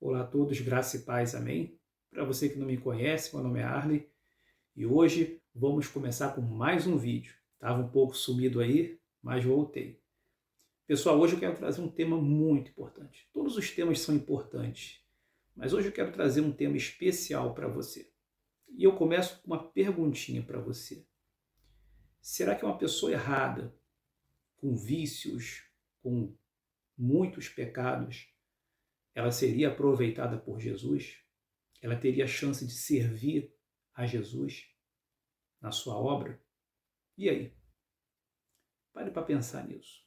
Olá a todos, graça e paz, amém? Para você que não me conhece, meu nome é Arley e hoje vamos começar com mais um vídeo. Estava um pouco sumido aí, mas voltei. Pessoal, hoje eu quero trazer um tema muito importante. Todos os temas são importantes, mas hoje eu quero trazer um tema especial para você. E eu começo com uma perguntinha para você. Será que uma pessoa errada, com vícios, com muitos pecados, ela seria aproveitada por Jesus? Ela teria a chance de servir a Jesus na sua obra? E aí? Pare para pensar nisso.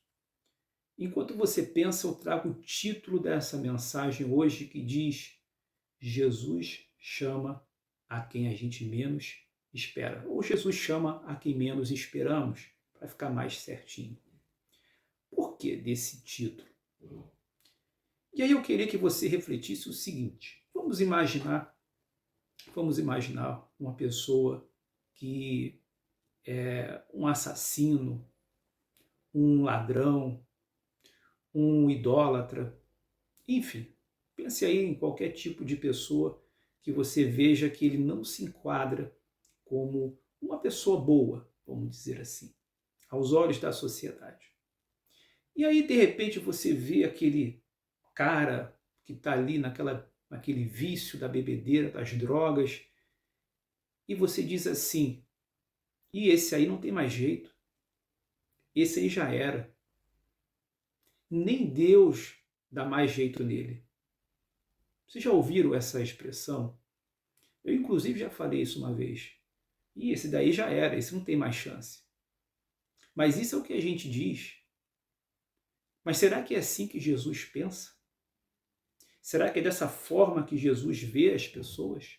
Enquanto você pensa, eu trago o título dessa mensagem hoje que diz: Jesus chama a quem a gente menos espera. Ou Jesus chama a quem menos esperamos, para ficar mais certinho. Por que desse título? E aí eu queria que você refletisse o seguinte: vamos imaginar uma pessoa que é um assassino, um ladrão, um idólatra, enfim, pense aí em qualquer tipo de pessoa que você veja que ele não se enquadra como uma pessoa boa, vamos dizer assim, aos olhos da sociedade. E aí, de repente, você vê aquele cara que está ali naquele vício da bebedeira, das drogas, e você diz assim: e esse aí não tem mais jeito, esse aí já era. Nem Deus dá mais jeito nele. Vocês já ouviram essa expressão? Eu, inclusive, já falei isso uma vez. E esse daí já era, esse não tem mais chance. Mas isso é o que a gente diz. Mas será que é assim que Jesus pensa? Será que é dessa forma que Jesus vê as pessoas?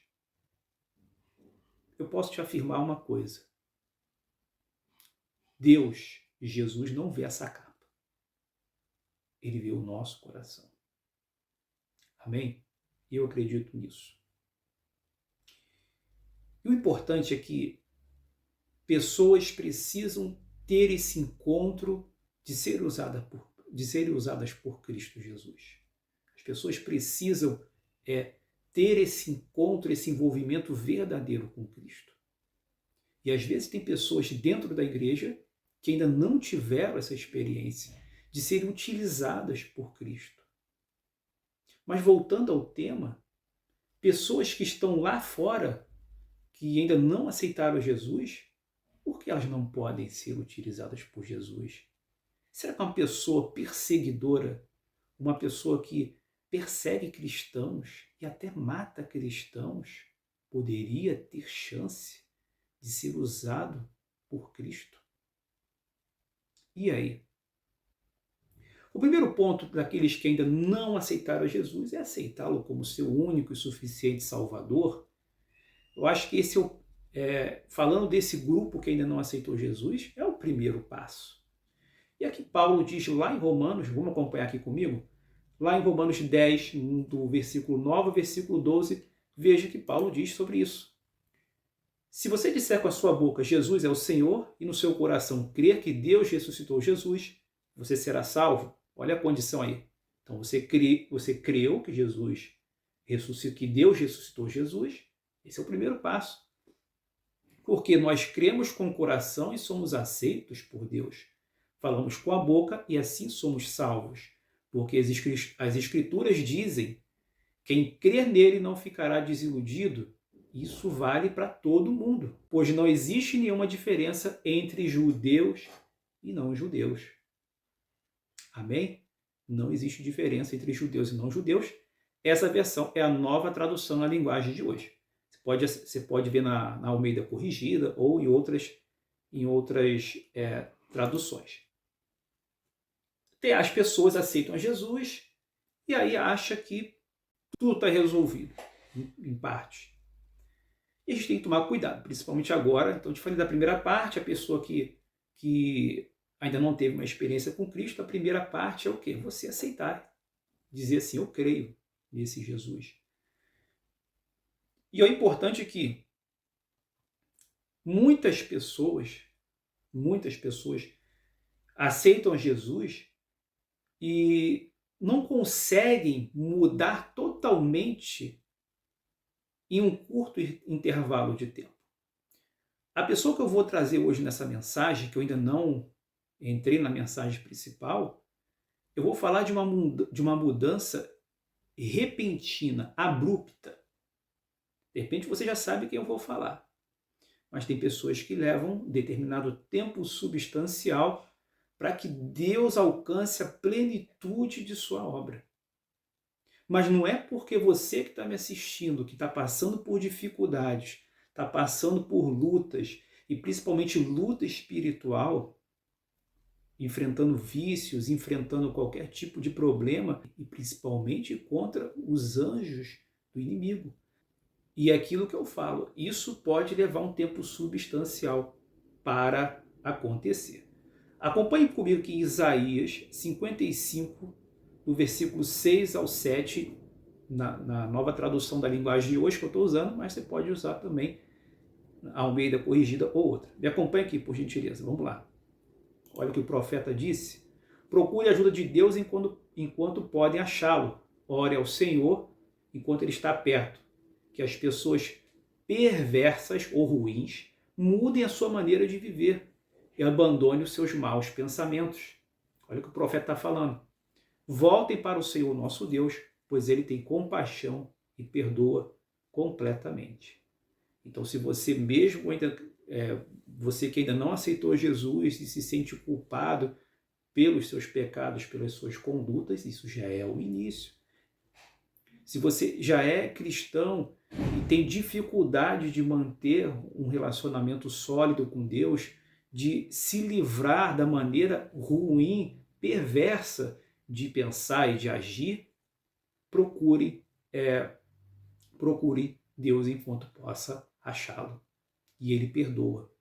Eu posso te afirmar uma coisa. Deus, Jesus, não vê essa capa. Ele vê o nosso coração. Amém? E eu acredito nisso. E o importante é que pessoas precisam ter esse encontro de serem usadas por Cristo Jesus. As pessoas precisam ter esse encontro, esse envolvimento verdadeiro com Cristo. E às vezes tem pessoas dentro da igreja que ainda não tiveram essa experiência de serem utilizadas por Cristo. Mas voltando ao tema, pessoas que estão lá fora, que ainda não aceitaram Jesus, por que elas não podem ser utilizadas por Jesus? Será que uma pessoa perseguidora, uma pessoa que persegue cristãos e até mata cristãos, poderia ter chance de ser usado por Cristo? E aí? O primeiro ponto daqueles que ainda não aceitaram Jesus é aceitá-lo como seu único e suficiente Salvador. Eu acho que esse falando desse grupo que ainda não aceitou Jesus, é o primeiro passo. E aqui Paulo diz lá em Romanos, vamos acompanhar aqui comigo? Lá em Romanos 10, do versículo 9 ao versículo 12, veja que Paulo diz sobre isso. Se você disser com a sua boca Jesus é o Senhor e no seu coração crer que Deus ressuscitou Jesus, você será salvo. Olha a condição aí. Então você creu que Jesus ressuscitou, que Deus ressuscitou Jesus. Esse é o primeiro passo. Porque nós cremos com o coração e somos aceitos por Deus. Falamos com a boca e assim somos salvos. Porque as Escrituras dizem: quem crer nele não ficará desiludido. Isso vale para todo mundo, pois não existe nenhuma diferença entre judeus e não judeus. Amém? Não existe diferença entre judeus e não judeus. Essa versão é a nova tradução na linguagem de hoje. Você pode ver na Almeida Corrigida ou em outras traduções. As pessoas aceitam a Jesus e aí acham que tudo está resolvido, em parte. E a gente tem que tomar cuidado, principalmente agora. Então, eu te falei da primeira parte, a pessoa que ainda não teve uma experiência com Cristo. A primeira parte é o quê? Você aceitar, dizer assim: eu creio nesse Jesus. E é importante que muitas pessoas aceitam Jesus e não conseguem mudar totalmente em um curto intervalo de tempo. A pessoa que eu vou trazer hoje nessa mensagem, que eu ainda não entrei na mensagem principal, eu vou falar de uma mudança repentina, abrupta. De repente você já sabe quem eu vou falar. Mas tem pessoas que levam determinado tempo substancial para que Deus alcance a plenitude de sua obra. Mas não é porque você que está me assistindo, que está passando por dificuldades, está passando por lutas, e principalmente luta espiritual, enfrentando vícios, enfrentando qualquer tipo de problema, e principalmente contra os anjos do inimigo. E é aquilo que eu falo, isso pode levar um tempo substancial para acontecer. Acompanhe comigo aqui em Isaías 55, do versículo 6 ao 7, na nova tradução da linguagem de hoje que eu estou usando, mas você pode usar também a Almeida corrigida ou outra. Me acompanhe aqui, por gentileza. Vamos lá. Olha o que o profeta disse. Procure a ajuda de Deus enquanto podem achá-lo. Ore ao Senhor enquanto ele está perto. Que as pessoas perversas ou ruins mudem a sua maneira de viver e abandonem os seus maus pensamentos. Olha o que o profeta está falando. Voltem para o Senhor nosso Deus, pois ele tem compaixão e perdoa completamente. Então, se você mesmo ainda, você que ainda não aceitou Jesus e se sente culpado pelos seus pecados, pelas suas condutas, isso já é o início. Se você já é cristão e tem dificuldade de manter um relacionamento sólido com Deus, de se livrar da maneira ruim, perversa de pensar e de agir, procure Deus enquanto possa achá-lo. E ele perdoa.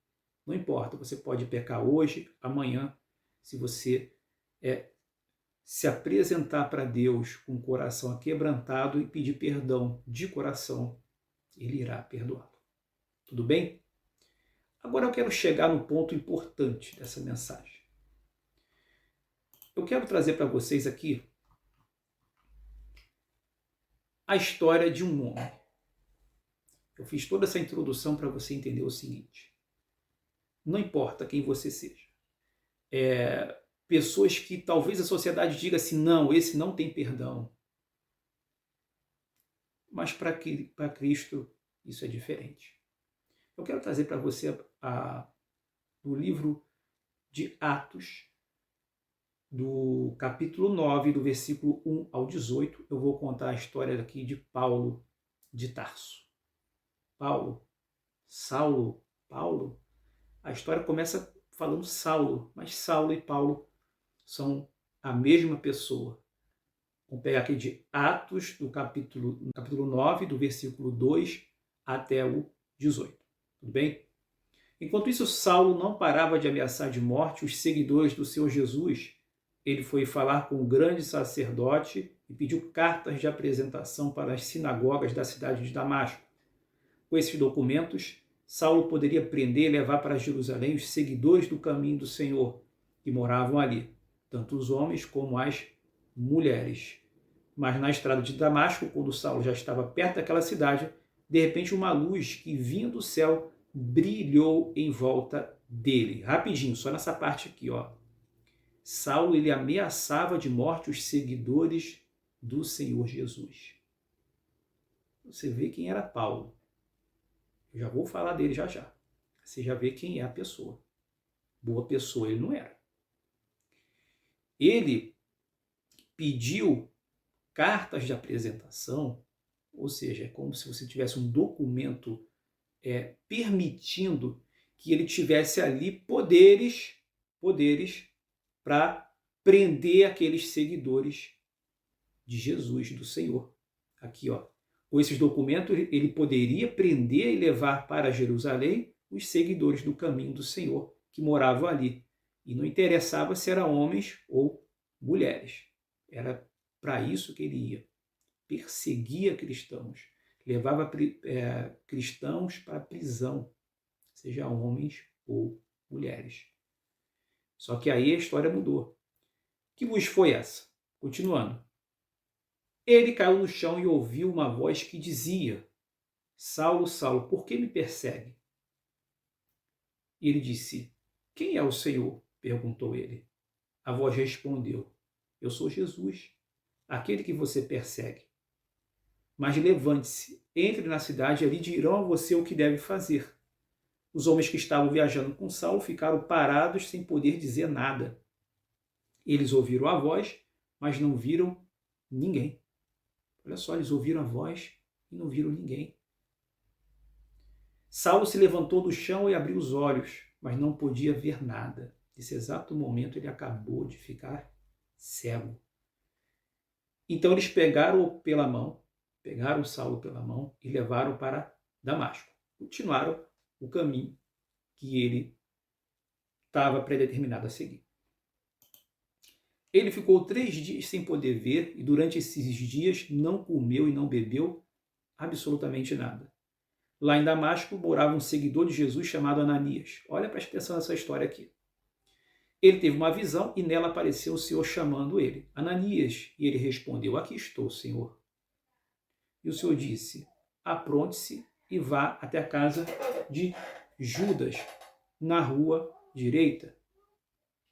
Não importa, você pode pecar hoje, amanhã, se você se apresentar para Deus com o coração aquebrantado e pedir perdão de coração, ele irá perdoá-lo. Tudo bem? Agora eu quero chegar no ponto importante dessa mensagem. Eu quero trazer para vocês aqui a história de um homem. Eu fiz toda essa introdução para você entender o seguinte. Não importa quem você seja. Pessoas que talvez a sociedade diga assim, não, esse não tem perdão. Mas para Cristo isso é diferente. Eu quero trazer para você do livro de Atos, do capítulo 9, do versículo 1 ao 18, eu vou contar a história aqui de Paulo de Tarso. Saulo, a história começa falando Saulo, mas Saulo e Paulo são a mesma pessoa. Vamos pegar aqui de Atos, do capítulo 9, do versículo 2 até o 18. Tudo bem? Enquanto isso, Saulo não parava de ameaçar de morte os seguidores do Senhor Jesus. Ele foi falar com o grande sacerdote e pediu cartas de apresentação para as sinagogas da cidade de Damasco. Com esses documentos, Saulo poderia prender e levar para Jerusalém os seguidores do caminho do Senhor, que moravam ali, tanto os homens como as mulheres. Mas na estrada de Damasco, quando Saulo já estava perto daquela cidade, de repente uma luz que vinha do céu brilhou em volta dele. Rapidinho, só nessa parte aqui, ó. Saulo, ele ameaçava de morte os seguidores do Senhor Jesus. Você vê quem era Paulo. Eu já vou falar dele já já. Você já vê quem é a pessoa. Boa pessoa ele não era. Ele pediu cartas de apresentação, ou seja, é como se você tivesse um documento permitindo que ele tivesse ali poderes para prender aqueles seguidores de Jesus, do Senhor. Aqui, ó. Com esses documentos, ele poderia prender e levar para Jerusalém os seguidores do caminho do Senhor que moravam ali. E não interessava se eram homens ou mulheres. Era para isso que ele ia. Perseguia cristãos. Levava cristãos para a prisão, seja homens ou mulheres. Só que aí a história mudou. Que luz foi essa? Continuando. Ele caiu no chão e ouviu uma voz que dizia: Saulo, Saulo, por que me persegue? E ele disse: Quem é o Senhor? Perguntou ele. A voz respondeu: Eu sou Jesus, aquele que você persegue. Mas levante-se, entre na cidade e ali dirão a você o que deve fazer. Os homens que estavam viajando com Saulo ficaram parados sem poder dizer nada. Eles ouviram a voz, mas não viram ninguém. Olha só, eles ouviram a voz e não viram ninguém. Saulo se levantou do chão e abriu os olhos, mas não podia ver nada. Nesse exato momento ele acabou de ficar cego. Então eles pegaram Saulo pela mão e levaram para Damasco. Continuaram o caminho que ele estava predeterminado a seguir. Ele ficou 3 dias sem poder ver e durante esses dias não comeu e não bebeu absolutamente nada. Lá em Damasco morava um seguidor de Jesus chamado Ananias. Olha, presta atenção nessa história aqui. Ele teve uma visão e nela apareceu o Senhor chamando ele. Ananias, e ele respondeu: Aqui estou, Senhor. E o Senhor disse: Apronte-se e vá até a casa de Judas, na rua direita.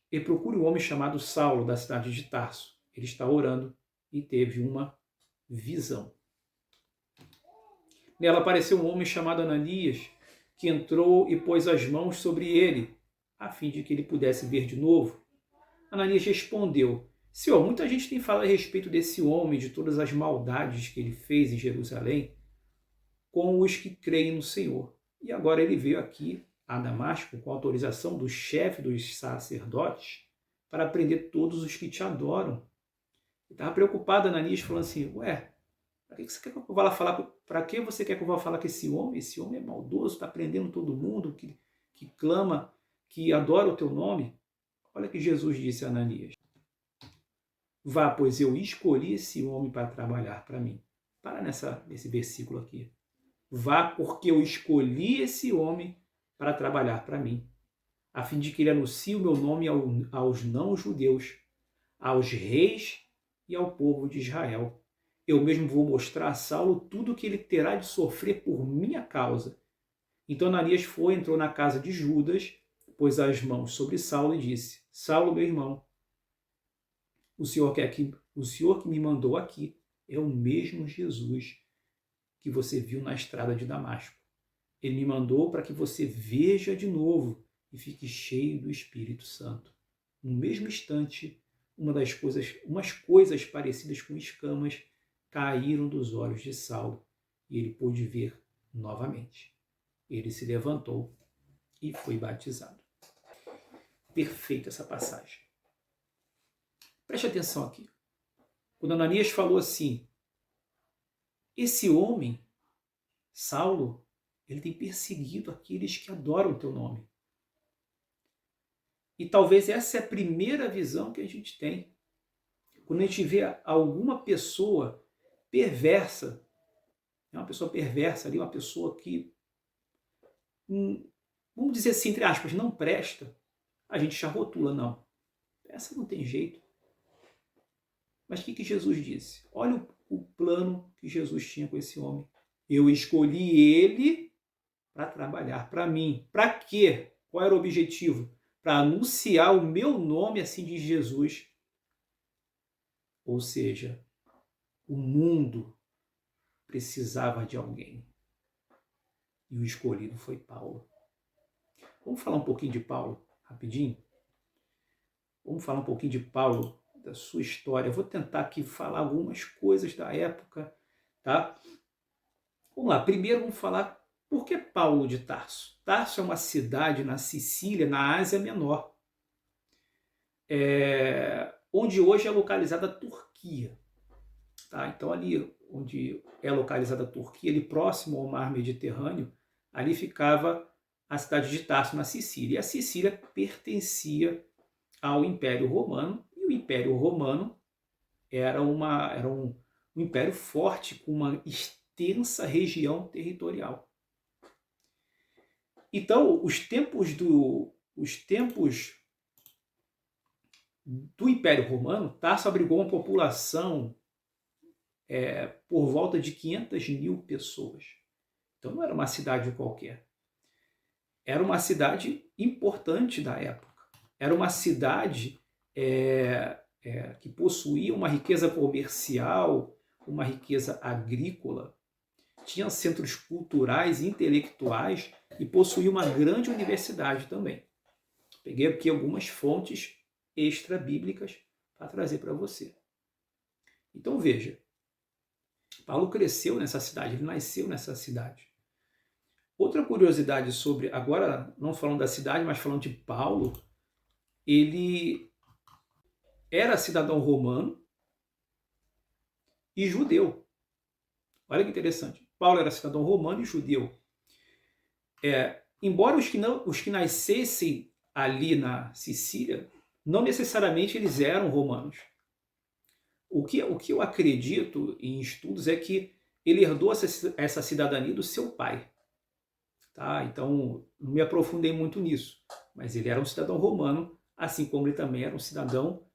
E procure um homem chamado Saulo, da cidade de Tarso. Ele está orando e teve uma visão. Nela apareceu um homem chamado Ananias, que entrou e pôs as mãos sobre ele, a fim de que ele pudesse ver de novo. Ananias respondeu: Senhor, muita gente tem falado a respeito desse homem, de todas as maldades que ele fez em Jerusalém, com os que creem no Senhor. E agora ele veio aqui a Damasco com autorização do chefe dos sacerdotes para prender todos os que te adoram. Ele estava preocupado, Ananias, falando assim: Ué, para que você quer que eu vá lá falar? Para que você quer que eu vá falar com esse homem? Esse homem é maldoso, está prendendo todo mundo que clama, que adora o teu nome. Olha o que Jesus disse a Ananias: Vá, pois eu escolhi esse homem para trabalhar para mim. Para nesse versículo aqui. Vá, porque eu escolhi esse homem para trabalhar para mim, a fim de que ele anuncie o meu nome aos não-judeus, aos reis e ao povo de Israel. Eu mesmo vou mostrar a Saulo tudo o que ele terá de sofrer por minha causa. Então Ananias entrou na casa de Judas, pôs as mãos sobre Saulo e disse: Saulo, meu irmão, o Senhor que me mandou aqui é o mesmo Jesus que você viu na estrada de Damasco. Ele me mandou para que você veja de novo e fique cheio do Espírito Santo. No mesmo instante, umas coisas parecidas com escamas caíram dos olhos de Saulo e ele pôde ver novamente. Ele se levantou e foi batizado. Perfeita essa passagem. Preste atenção aqui. Quando Ananias falou assim: esse homem, Saulo, ele tem perseguido aqueles que adoram o teu nome. E talvez essa é a primeira visão que a gente tem. Quando a gente vê alguma pessoa perversa, uma pessoa perversa ali, uma pessoa que, vamos dizer assim, entre aspas, não presta, a gente já rotula, não. Essa não tem jeito. Mas o que Jesus disse? Olha o plano que Jesus tinha com esse homem. Eu escolhi ele para trabalhar para mim. Para quê? Qual era o objetivo? Para anunciar o meu nome, assim diz Jesus. Ou seja, o mundo precisava de alguém. E o escolhido foi Paulo. Vamos falar um pouquinho de Paulo, rapidinho? Vamos falar um pouquinho de Paulo, da sua história. Eu vou tentar aqui falar algumas coisas da época, tá? Vamos lá. Primeiro vamos falar por que Paulo de Tarso. Tarso é uma cidade na Sicília, na Ásia Menor, onde hoje é localizada a Turquia. Tá? Então ali onde é localizada a Turquia, ali próximo ao mar Mediterrâneo, ali ficava a cidade de Tarso, na Sicília. E a Sicília pertencia ao Império Romano, e o Império Romano era um império forte, com uma extensa região territorial. Então, os tempos do Império Romano, Tarso abrigou uma população por volta de 500.000 pessoas. Então não era uma cidade qualquer. Era uma cidade importante da época. Era uma cidade que possuía uma riqueza comercial, uma riqueza agrícola, tinha centros culturais e intelectuais e possuía uma grande universidade também. Peguei aqui algumas fontes extra-bíblicas para trazer para você. Então veja, Paulo cresceu nessa cidade, ele nasceu nessa cidade. Outra curiosidade sobre, agora não falando da cidade, mas falando de Paulo, ele era cidadão romano e judeu. Olha que interessante. Paulo era cidadão romano e judeu. Embora os que nascessem ali na Sicília, não necessariamente eles eram romanos. O que eu acredito em estudos é que ele herdou essa cidadania do seu pai. Tá? Então, não me aprofundei muito nisso. Mas ele era um cidadão romano, assim como ele também era um cidadão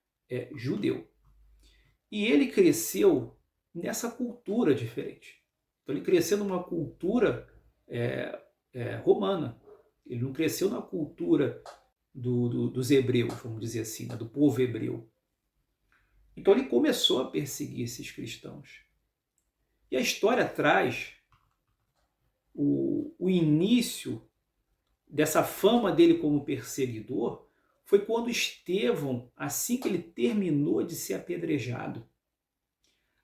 judeu. E ele cresceu nessa cultura diferente. Então, ele cresceu numa cultura romana. Ele não cresceu na cultura dos hebreus, vamos dizer assim, né? Do povo hebreu. Então ele começou a perseguir esses cristãos. E a história traz o início dessa fama dele como perseguidor foi quando Estevão, assim que ele terminou de ser apedrejado,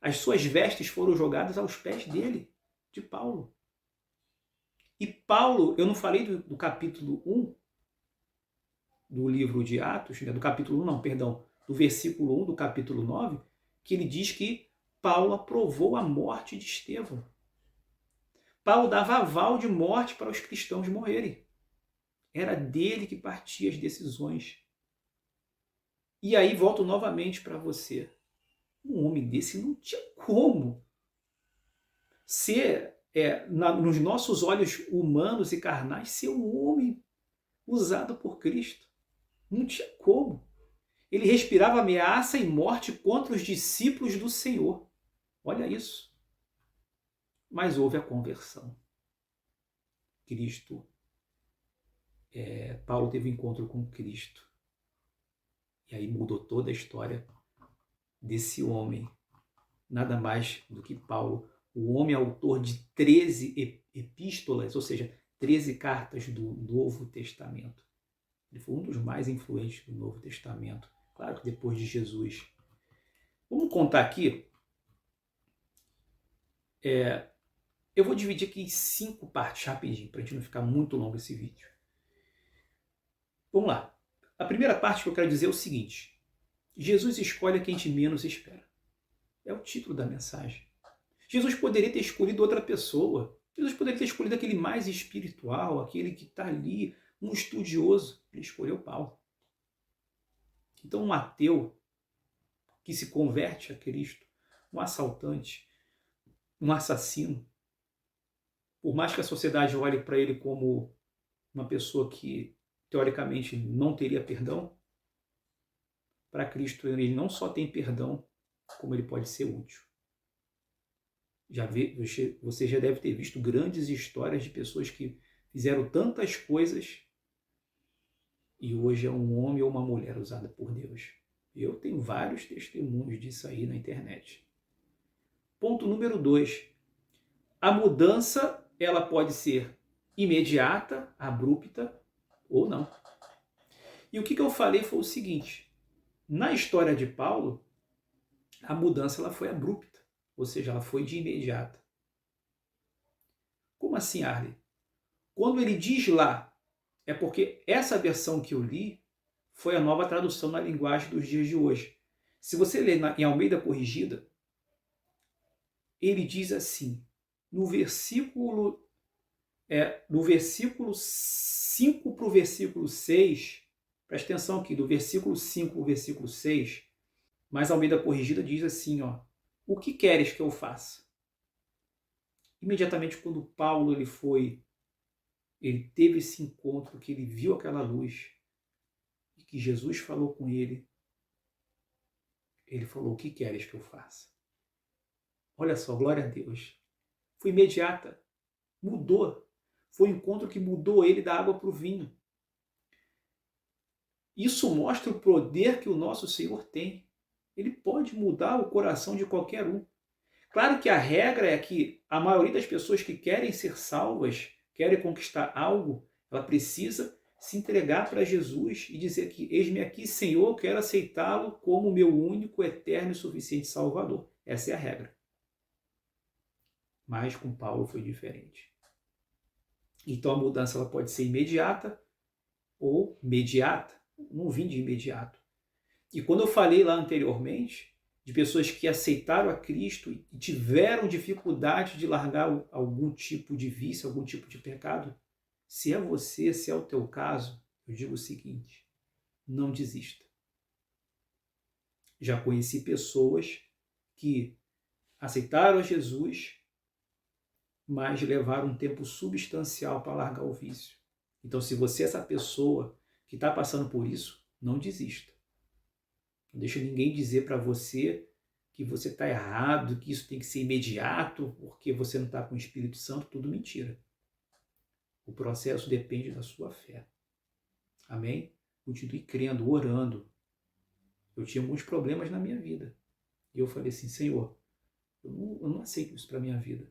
as suas vestes foram jogadas aos pés dele, de Paulo. E Paulo, eu não falei do capítulo 1 do livro de Atos, né, do capítulo 1 não, perdão, do versículo 1 do capítulo 9, que ele diz que Paulo aprovou a morte de Estevão. Paulo dava aval de morte para os cristãos morrerem. Era dele que partia as decisões. E aí volto novamente para você. Um homem desse não tinha como ser, nos nossos olhos humanos e carnais, ser um homem usado por Cristo. Não tinha como. Ele respirava ameaça e morte contra os discípulos do Senhor. Olha isso. Mas houve a conversão. Cristo, Paulo teve um encontro com Cristo. E aí mudou toda a história desse homem. Nada mais do que Paulo, o homem autor de 13 epístolas, ou seja, 13 cartas do Novo Testamento. Ele foi um dos mais influentes do Novo Testamento. Claro que depois de Jesus. Vamos contar aqui. Eu vou dividir aqui em 5 partes rapidinho, para a gente não ficar muito longo esse vídeo. Vamos lá. A primeira parte que eu quero dizer é o seguinte. Jesus escolhe quem te menos espera. É o título da mensagem. Jesus poderia ter escolhido outra pessoa. Jesus poderia ter escolhido aquele mais espiritual, aquele que está ali, um estudioso. Ele escolheu Paulo. Então um ateu que se converte a Cristo, um assaltante, um assassino, por mais que a sociedade olhe para ele como uma pessoa que teoricamente não teria perdão, para Cristo ele não só tem perdão, como ele pode ser útil. Você já deve ter visto grandes histórias de pessoas que fizeram tantas coisas e hoje é um homem ou uma mulher usada por Deus. Eu tenho vários testemunhos disso aí na internet. Ponto número 2. A mudança ela pode ser imediata, abrupta ou não. E o que eu falei foi o seguinte. Na história de Paulo, a mudança ela foi abrupta. Ou seja, ela foi de imediata. Como assim, Arley? Quando ele diz lá, é porque essa versão que eu li foi a nova tradução na linguagem dos dias de hoje. Se você ler em Almeida Corrigida, ele diz assim, no versículo 5 para o versículo 6, presta atenção aqui, do versículo 5 ao versículo 6, mas Almeida Corrigida diz assim, ó, o que queres que eu faça? Imediatamente quando Paulo ele teve esse encontro, que ele viu aquela luz, e que Jesus falou com ele, ele falou, o que queres que eu faça? Olha só, glória a Deus. Foi imediata. Mudou. Foi um encontro que mudou ele da água para o vinho. Isso mostra o poder que o nosso Senhor tem. Ele pode mudar o coração de qualquer um. Claro que a regra é que a maioria das pessoas que querem ser salvas, querem conquistar algo, ela precisa se entregar para Jesus e dizer que eis-me aqui, Senhor, quero aceitá-lo como meu único, eterno e suficiente Salvador. Essa é a regra. Mas com Paulo foi diferente. Então a mudança ela pode ser imediata ou mediata. Não vim de imediato. E quando eu falei lá anteriormente de pessoas que aceitaram a Cristo e tiveram dificuldade de largar algum tipo de vício, algum tipo de pecado, se é você, se é o teu caso, eu digo o seguinte: não desista. Já conheci pessoas que aceitaram Jesus, mas levaram um tempo substancial para largar o vício. Então, se você é essa pessoa que está passando por isso, não desista. Não deixa ninguém dizer para você que você está errado, que isso tem que ser imediato, porque você não está com o Espírito Santo, tudo mentira. O processo depende da sua fé. Amém? Continue crendo, orando. Eu tinha alguns problemas na minha vida. E eu falei assim, Senhor, eu não aceito isso para a minha vida.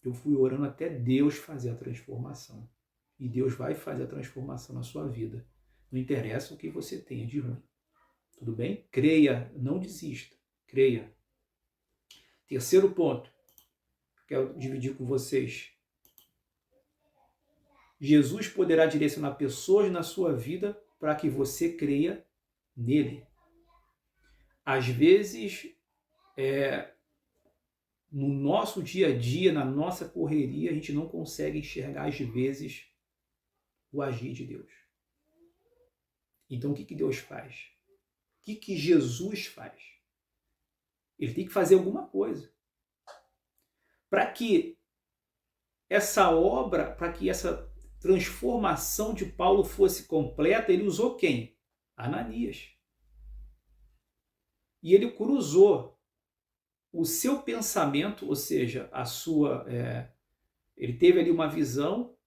Eu fui orando até Deus fazer a transformação. E Deus vai fazer a transformação na sua vida. Não interessa o que você tenha de ruim. Tudo bem? Creia, não desista. Creia. Terceiro ponto, quero dividir com vocês. Jesus poderá direcionar pessoas na sua vida para que você creia nele. Às vezes, no nosso dia a dia, na nossa correria, a gente não consegue enxergar, às vezes, o agir de Deus. Então, o que Deus faz? O que Jesus faz? Ele tem que fazer alguma coisa. Para que essa obra, para que essa transformação de Paulo fosse completa, ele usou quem? Ananias. E ele cruzou o seu pensamento, ou seja, a sua... ele teve ali uma visão,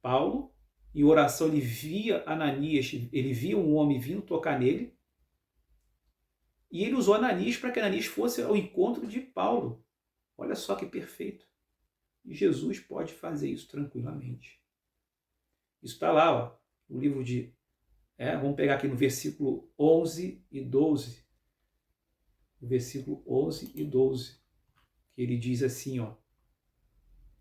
Paulo, em oração ele via Ananias, ele via um homem vindo tocar nele, e ele usou Ananias para que Ananias fosse ao encontro de Paulo. Olha só que perfeito. E Jesus pode fazer isso tranquilamente. Isso está lá, ó, no livro de... vamos pegar aqui no versículo 11 e 12. No versículo 11 e 12. Que ele diz assim, ó.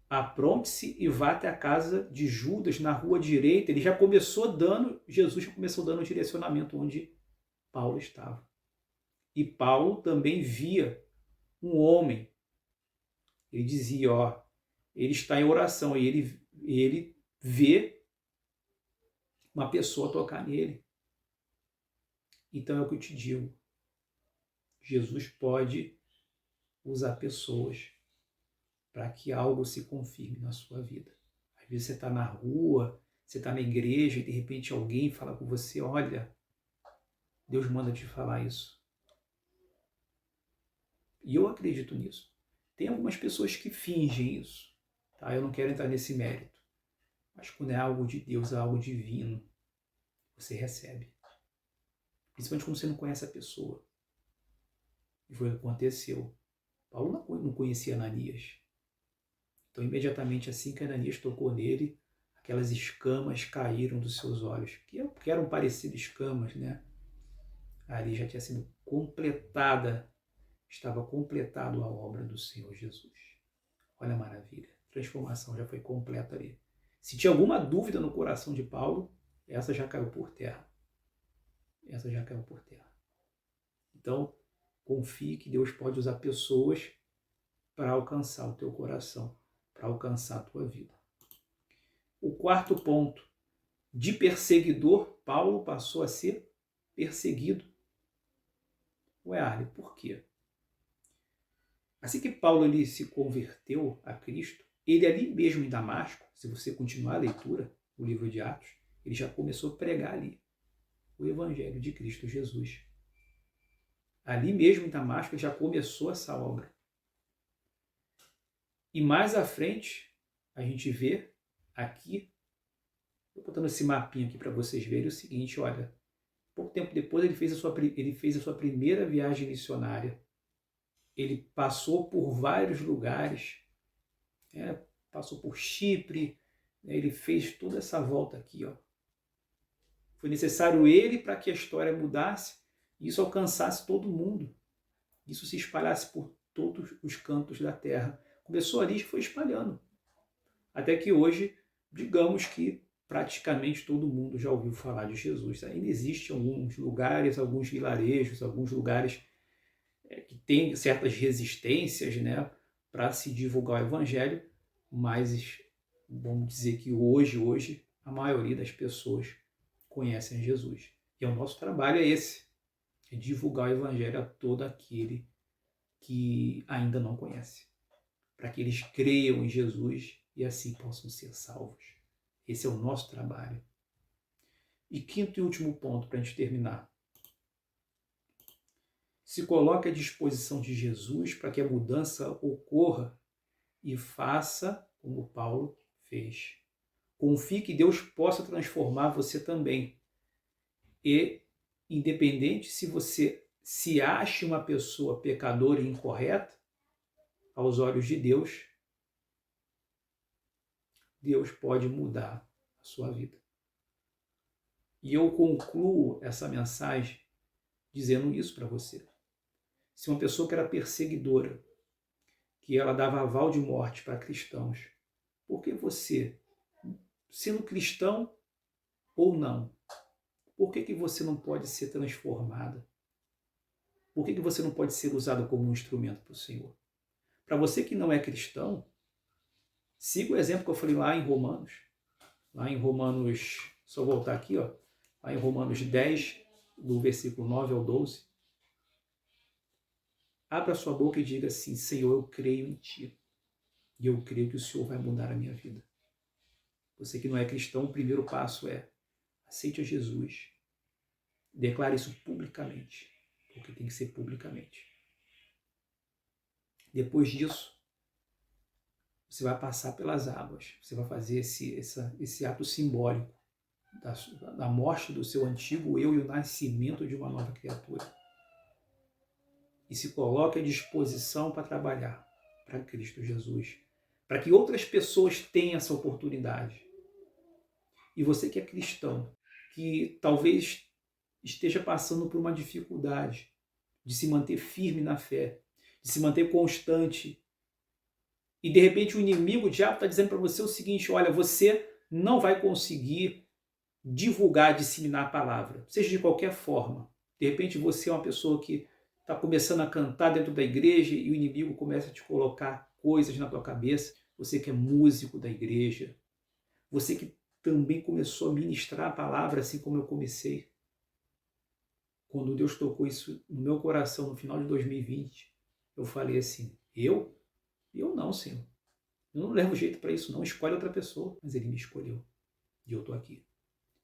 Apronte-se e vá até a casa de Judas, na rua direita. Ele já começou dando, Jesus já começou dando o direcionamento onde Paulo estava. E Paulo também via um homem. Ele dizia, ó, ele está em oração e ele vê uma pessoa tocar nele. Então é o que eu te digo. Jesus pode usar pessoas para que algo se confirme na sua vida. Às vezes você está na rua, você está na igreja e de repente alguém fala com você, olha, Deus manda te falar isso. E eu acredito nisso. Tem algumas pessoas que fingem isso. Tá? Eu não quero entrar nesse mérito. Mas quando é algo de Deus, é algo divino, você recebe. Principalmente quando você não conhece a pessoa. E foi o que aconteceu. Paulo não conhecia Ananias. Então, imediatamente assim que Ananias tocou nele, aquelas escamas caíram dos seus olhos, que eram parecidas escamas, né? Ali já tinha sido completada, estava completado a obra do Senhor Jesus. Olha a maravilha, a transformação já foi completa ali. Se tinha alguma dúvida no coração de Paulo, essa já caiu por terra. Essa já caiu por terra. Então, confie que Deus pode usar pessoas para alcançar o teu coração, para alcançar a tua vida. O quarto ponto, de perseguidor, Paulo passou a ser perseguido. Ué, Arley, por quê? Assim que Paulo ele se converteu a Cristo, ele ali mesmo em Damasco, se você continuar a leitura, o livro de Atos, ele já começou a pregar ali o Evangelho de Cristo Jesus. Ali mesmo em Damasco, ele já começou essa obra. E mais à frente, a gente vê aqui, estou botando esse mapinha aqui para vocês verem o seguinte, olha, pouco tempo depois ele fez a sua primeira viagem missionária. Ele passou por vários lugares, passou por Chipre, ele fez toda essa volta aqui. Ó. Foi necessário ele para que a história mudasse e isso alcançasse todo mundo. Isso se espalhasse por todos os cantos da terra. Começou ali e foi espalhando. Até que hoje, digamos que praticamente todo mundo já ouviu falar de Jesus. Ainda existem alguns lugares, alguns vilarejos, alguns lugares que têm certas resistências, né, para se divulgar o evangelho, mas vamos dizer que hoje a maioria das pessoas conhecem Jesus. E o nosso trabalho é esse, é divulgar o evangelho a todo aquele que ainda não conhece, para que eles creiam em Jesus e assim possam ser salvos. Esse é o nosso trabalho. E quinto e último ponto para a gente terminar. Se coloque à disposição de Jesus para que a mudança ocorra e faça como Paulo fez. Confie que Deus possa transformar você também. E, independente se você se acha uma pessoa pecadora e incorreta, aos olhos de Deus, Deus pode mudar a sua vida. E eu concluo essa mensagem dizendo isso para você. Se uma pessoa que era perseguidora, que ela dava aval de morte para cristãos, por que você, sendo cristão ou não, por que você não pode ser transformada? Por que você não pode ser usado como um instrumento para o Senhor? Para você que não é cristão, siga o exemplo que eu falei lá em Romanos. Lá em Romanos, só voltar aqui, ó, lá em Romanos 10, do versículo 9 ao 12. Abra sua boca e diga assim: Senhor, eu creio em Ti. E eu creio que o Senhor vai mudar a minha vida. Você que não é cristão, o primeiro passo é aceite a Jesus. Declare isso publicamente, porque tem que ser publicamente. Depois disso, você vai passar pelas águas. Você vai fazer esse ato simbólico da morte do seu antigo eu e o nascimento de uma nova criatura. E se coloque à disposição para trabalhar para Cristo Jesus, para que outras pessoas tenham essa oportunidade. E você que é cristão, que talvez esteja passando por uma dificuldade de se manter firme na fé, de se manter constante, e de repente o inimigo, o diabo, está dizendo para você o seguinte: olha, você não vai conseguir divulgar, disseminar a palavra, seja de qualquer forma. De repente você é uma pessoa que está começando a cantar dentro da igreja e o inimigo começa a te colocar coisas na tua cabeça. Você que é músico da igreja, você que também começou a ministrar a palavra assim como eu comecei. Quando Deus tocou isso no meu coração no final de 2020, eu falei assim: eu não, Senhor. Eu não levo jeito para isso, não. Escolhe outra pessoa. Mas Ele me escolheu. E eu estou aqui,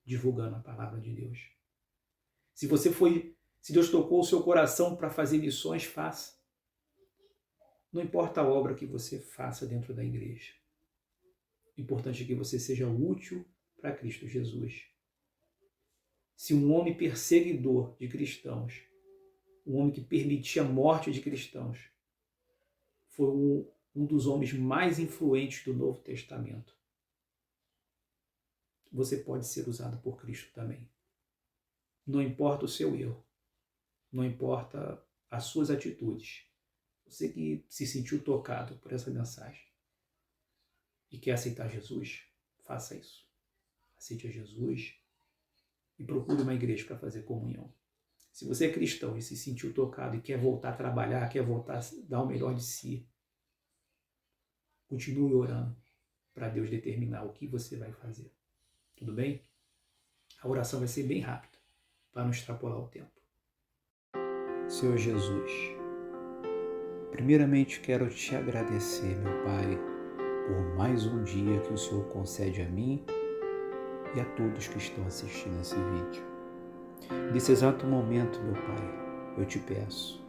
divulgando a palavra de Deus. Se Deus tocou o seu coração para fazer missões, faça. Não importa a obra que você faça dentro da igreja. O importante é que você seja útil para Cristo Jesus. Se um homem perseguidor de cristãos, um homem que permitia a morte de cristãos, foi um dos homens mais influentes do Novo Testamento, você pode ser usado por Cristo também. Não importa o seu erro, não importa as suas atitudes. Você que se sentiu tocado por essa mensagem e quer aceitar Jesus, faça isso. Aceite a Jesus e procure uma igreja para fazer comunhão. Se você é cristão e se sentiu tocado e quer voltar a trabalhar, quer voltar a dar o melhor de si, continue orando para Deus determinar o que você vai fazer. Tudo bem? A oração vai ser bem rápida, para não extrapolar o tempo. Senhor Jesus, primeiramente quero te agradecer, meu Pai, por mais um dia que o Senhor concede a mim e a todos que estão assistindo esse vídeo. Nesse exato momento, meu Pai, eu te peço,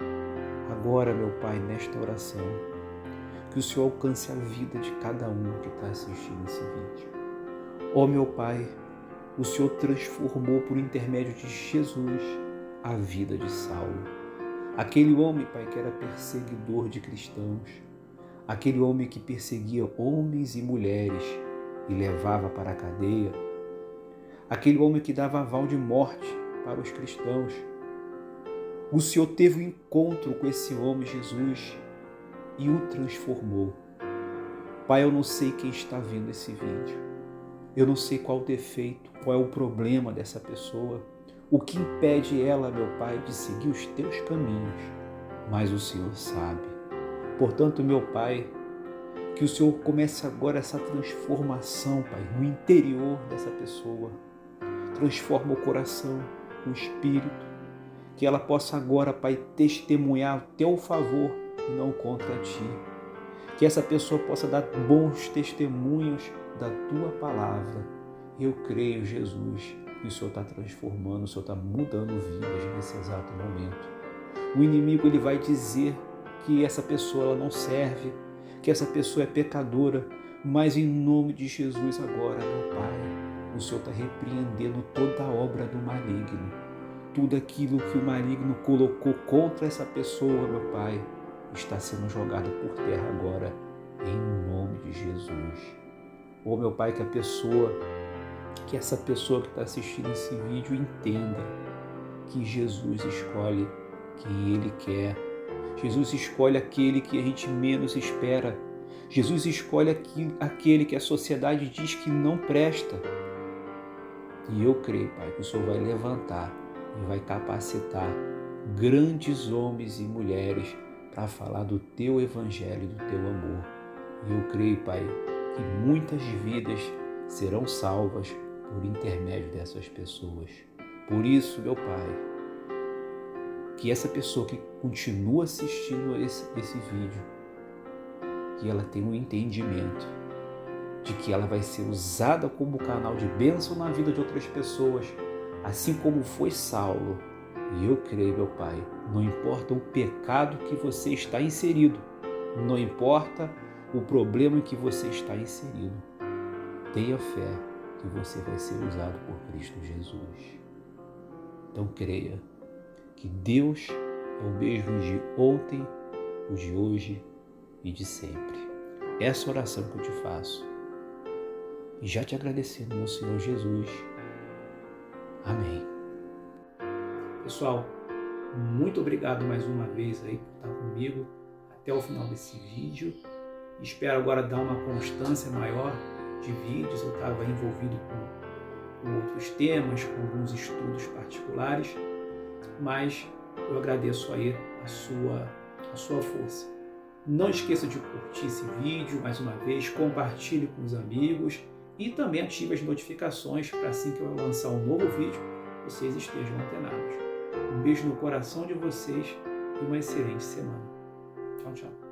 agora, meu Pai, nesta oração, que o Senhor alcance a vida de cada um que está assistindo esse vídeo. Ó meu Pai, o Senhor transformou por intermédio de Jesus a vida de Saulo. Aquele homem, Pai, que era perseguidor de cristãos, aquele homem que perseguia homens e mulheres e levava para a cadeia, aquele homem que dava aval de morte para os cristãos. O Senhor teve um encontro com esse homem, Jesus, e o transformou. Pai, eu não sei quem está vendo esse vídeo. Eu não sei qual o defeito, qual é o problema dessa pessoa, o que impede ela, meu Pai, de seguir os teus caminhos, mas o Senhor sabe. Portanto, meu Pai, que o Senhor comece agora essa transformação, Pai, no interior dessa pessoa. Transforma o coração, o espírito, que ela possa agora, Pai, testemunhar ao teu favor e não contra ti. Que essa pessoa possa dar bons testemunhos da tua palavra. Eu creio, Jesus, que o Senhor está transformando, o Senhor está mudando vidas nesse exato momento. O inimigo, ele vai dizer que essa pessoa ela não serve, que essa pessoa é pecadora, mas em nome de Jesus agora, meu Pai, o Senhor está repreendendo toda a obra do maligno. Tudo aquilo que o maligno colocou contra essa pessoa, meu Pai, está sendo jogado por terra agora, em nome de Jesus. Ô meu Pai, que essa pessoa que está assistindo esse vídeo entenda que Jesus escolhe quem Ele quer. Jesus escolhe aquele que a gente menos espera. Jesus escolhe aquele que a sociedade diz que não presta. E eu creio, Pai, que o Senhor vai levantar e vai capacitar grandes homens e mulheres para falar do Teu Evangelho, do Teu amor. E eu creio, Pai, que muitas vidas serão salvas por intermédio dessas pessoas. Por isso, meu Pai, que essa pessoa que continua assistindo esse vídeo, que ela tenha um entendimento de que ela vai ser usada como canal de bênção na vida de outras pessoas, assim como foi Saulo. E eu creio, meu Pai, não importa o pecado que você está inserido, não importa o problema em que você está inserido, tenha fé que você vai ser usado por Cristo Jesus. Então creia que Deus é o mesmo de ontem, o de hoje e de sempre. Essa oração que eu te faço, e já te agradecendo, meu Senhor Jesus. Amém. Pessoal, muito obrigado mais uma vez aí por estar comigo até o final desse vídeo. Espero agora dar uma constância maior de vídeos. Eu estava envolvido com outros temas, com alguns estudos particulares, mas eu agradeço aí a sua força. Não esqueça de curtir esse vídeo mais uma vez, compartilhe com os amigos e também ative as notificações para assim que eu lançar um novo vídeo, vocês estejam antenados. Um beijo no coração de vocês e uma excelente semana. Tchau, tchau.